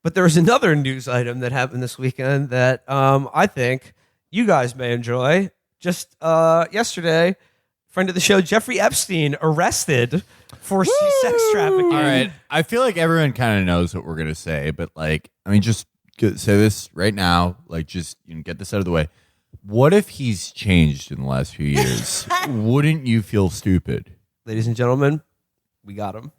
But there was another news item that happened this weekend that I think you guys may enjoy. Just yesterday, friend of the show, Jeffrey Epstein, arrested for sex trafficking. All right. I feel like everyone kind of knows what we're going to say, but just say this right now. Just get this out of the way. What if he's changed in the last few years? Wouldn't you feel stupid? Ladies and gentlemen, we got him.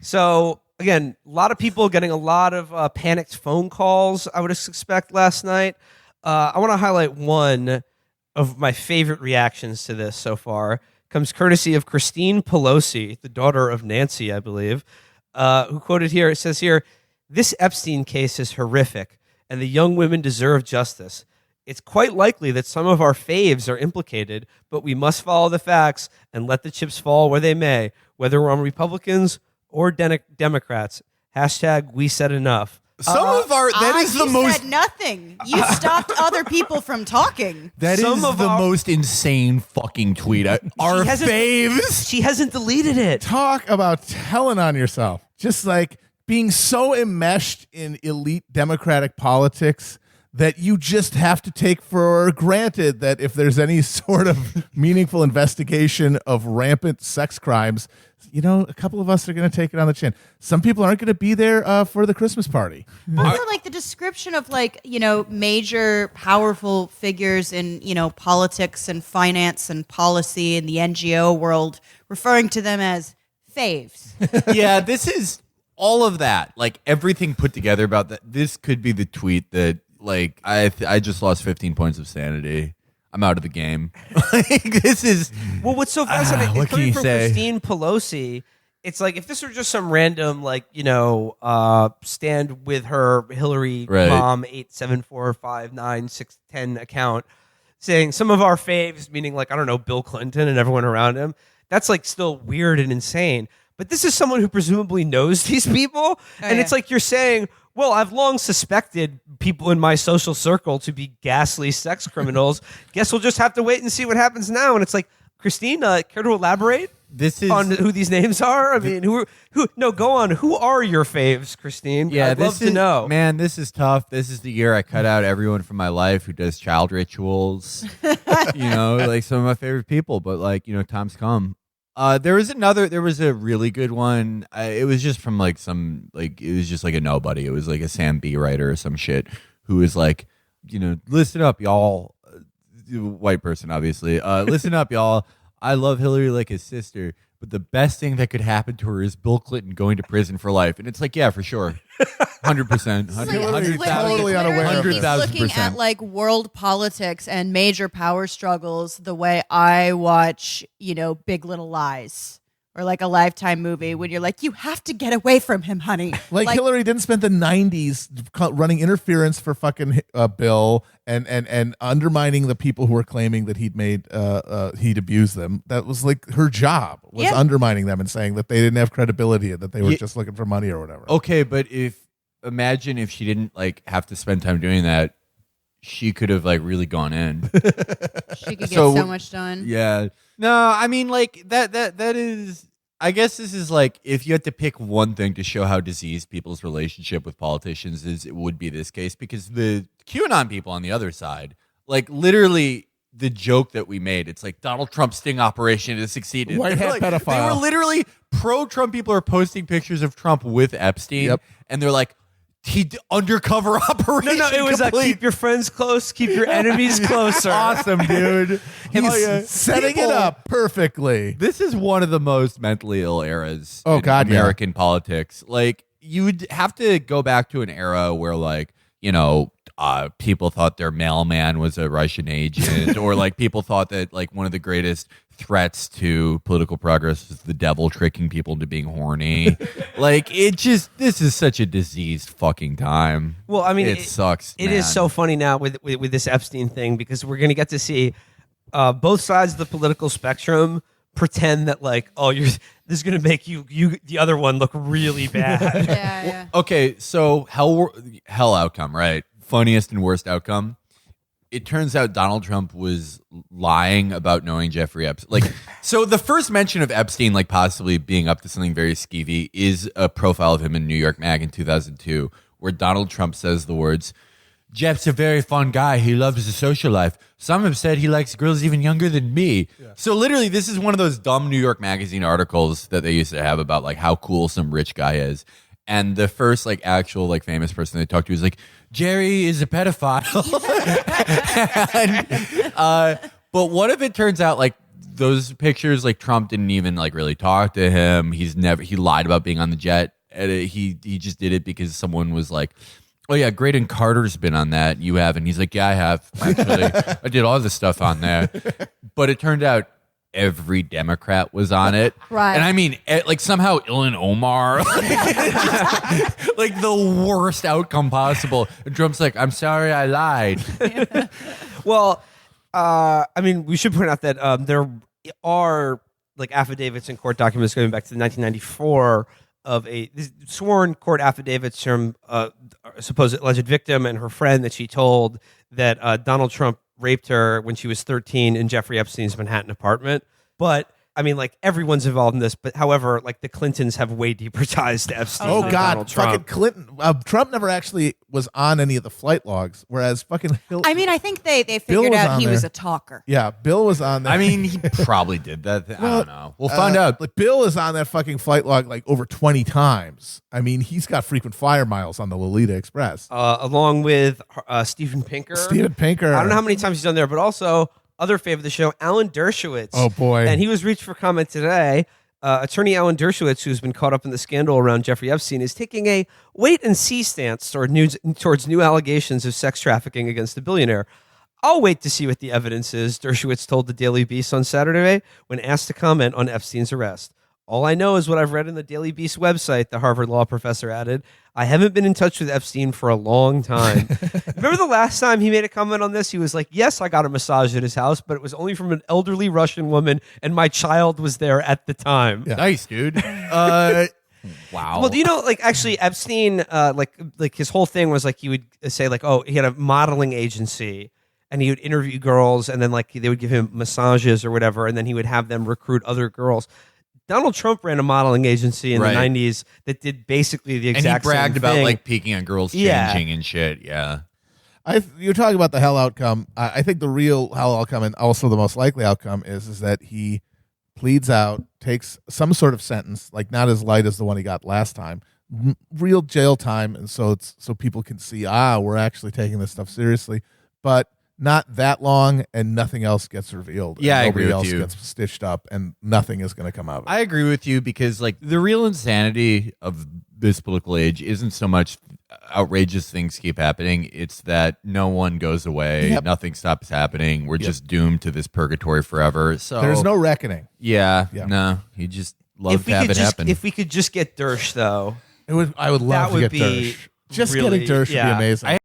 So, again, a lot of people getting a lot of panicked phone calls, I would expect, last night. I want to highlight one of my favorite reactions to this so far. Comes courtesy of Christine Pelosi, the daughter of Nancy, I believe, who quoted here. It says here, "This Epstein case is horrific, and the young women deserve justice. It's quite likely that some of our faves are implicated, but we must follow the facts and let the chips fall where they may, whether we're on Republicans or Democrats. Hashtag we said enough." Some of our you said nothing. You stopped other people from talking. That is the most insane fucking tweet. Our faves. She hasn't deleted it. Talk about telling on yourself. Just being so enmeshed in elite Democratic politics that you just have to take for granted that if there's any sort of meaningful investigation of rampant sex crimes, a couple of us are going to take it on the chin. Some people aren't going to be there for the Christmas party. Also, the description of major powerful figures in politics and finance and policy in the NGO world, referring to them as faves. Yeah, this is all of that. Everything put together about that. This could be the tweet that I just lost 15 points of sanity. I'm out of the game. This is... Well, what's so fascinating, what coming can you from say? Christine Pelosi, it's if this were just some random, stand with her Hillary mom 874599610 account saying some of our faves, meaning I don't know, Bill Clinton and everyone around him, that's still weird and insane. But this is someone who presumably knows these people. It's you're saying, well, I've long suspected people in my social circle to be ghastly sex criminals. Guess we'll just have to wait and see what happens now. And it's Christine, care to elaborate on who these names are? I mean, who? No, go on. Who are your faves, Christine? Yeah, I'd love to know. Man, this is tough. This is the year I cut out everyone from my life who does child rituals. Some of my favorite people, but time's come. There was a really good one. It was just from it was just a nobody. It was a Sam B writer or some shit who was listen up, y'all. White person, obviously. Listen up, y'all. I love Hillary like his sister, but the best thing that could happen to her is Bill Clinton going to prison for life. And it's yeah, for sure. 100%. 100,000%. Totally unaware of He's looking at world politics and major power struggles the way I watch, Big Little Lies or a Lifetime movie when you're you have to get away from him, honey. Hillary didn't spend the 90s running interference for fucking Bill and undermining the people who were claiming that he'd abused them. That was her job, was undermining them and saying that they didn't have credibility and that they were just looking for money or whatever. Okay, but imagine if she didn't have to spend time doing that, she could have really gone in. She could get so much done. Yeah. No, I mean that is, I guess this is if you had to pick one thing to show how diseased people's relationship with politicians is, it would be this case, because the QAnon people on the other side, literally the joke that we made, it's Donald Trump's sting operation has succeeded. White hat pedophile. They were literally pro-Trump people are posting pictures of Trump with Epstein, and they're undercover operation. No, it was keep your friends close, keep your enemies closer. Awesome, dude. He's setting it up perfectly. This is one of the most mentally ill eras in God, American politics. You'd have to go back to an era where people thought their mailman was a Russian agent, or people thought that one of the greatest threats to political progress is the devil tricking people into being horny. This is such a diseased fucking time. Well, I mean, it sucks. It is so funny now with this Epstein thing, because we're going to get to see both sides of the political spectrum pretend that this is going to make you the other one look really bad. Yeah. Okay, so hell outcome, right? Funniest and worst outcome. it turns out Donald Trump was lying about knowing Jeffrey Epstein. Like, so the first mention of Epstein, like possibly being up to something very skeevy, is a profile of him in New York Mag in 2002, where Donald Trump says the words, "Jeff's a very fun guy. He loves the social life. Some have said he likes girls even younger than me." Yeah. So literally, this is one of those dumb New York Magazine articles that they used to have about like how cool some rich guy is. And the first like actual like famous person they talked to was like, "Jerry is a pedophile." But what if it turns out like those pictures, like Trump didn't even like really talk to him. He lied about being on the jet. And he just did it because someone was like, "Oh yeah, Graydon Carter's been on that. You haven't." He's like, "Yeah, I have. Actually, I did all this stuff on there." But it turned out every Democrat was on it. Right. And I mean, like somehow Ilhan Omar, like the worst outcome possible. And Trump's like, "I'm sorry, I lied." Well, I mean, we should point out that there are like affidavits and court documents going back to 1994 of sworn court affidavits from supposed alleged victim and her friend that she told that Donald Trump raped her when she was 13 in Jeffrey Epstein's Manhattan apartment. But I mean, like everyone's involved in this. But however, like the Clintons have way deeper ties to Epstein. Oh than God, Donald Trump. fucking Clinton. Trump never actually was on any of the flight logs, whereas fucking I mean, I think they Bill figured was out on he was there. a talker. Yeah, Bill was on there. I mean, he probably did that. I don't know. We'll find out. Like Bill is on that fucking flight log like over 20 times. I mean, he's got frequent flyer miles on the Lolita Express. Along with Steven Pinker. Steven Pinker. I don't know how many times he's done there, but also other favorite of the show, Alan Dershowitz. Oh, boy. And he was reached for comment today. Attorney Alan Dershowitz, who's been caught up in the scandal around Jeffrey Epstein, is taking a wait-and-see stance towards new allegations of sex trafficking against the billionaire. "I'll wait to see what the evidence is," Dershowitz told the Daily Beast on Saturday when asked to comment on Epstein's arrest. "All I know is what I've read in the Daily Beast website," the Harvard law professor added. "I haven't been in touch with Epstein for a long time." Remember the last time he made a comment on this? He was like, "Yes, I got a massage at his house, but it was only from an elderly Russian woman, and my child was there at the time." Yeah. Nice, dude. Wow. Well, do you know, like, actually, Epstein, like his whole thing was like he would say, like, oh, he had a modeling agency, and he would interview girls, and then like they would give him massages or whatever, and then he would have them recruit other girls. Donald Trump ran a modeling agency in the 90s that did basically the exact same thing. And he bragged about like peeking on girls changing and shit. Yeah. You're talking about the hell outcome. I think the real hell outcome, and also the most likely outcome, is that he pleads out, takes some sort of sentence, like not as light as the one he got last time, real jail time, and so people can see, we're actually taking this stuff seriously, but not that long, and nothing else gets revealed. Yeah, I nobody agree with else you. Gets stitched up, and nothing is going to come out of it. I agree with you because like the real insanity of this political age isn't so much outrageous things keep happening. It's that no one goes away. Yep. Nothing stops happening. We're just doomed to this purgatory forever. So There's no reckoning. Yeah. Yeah. No. You just love to have it happen. If we could just get Dersh, though, I would love that to would get be Dersh. Just really, getting Dersh would be amazing.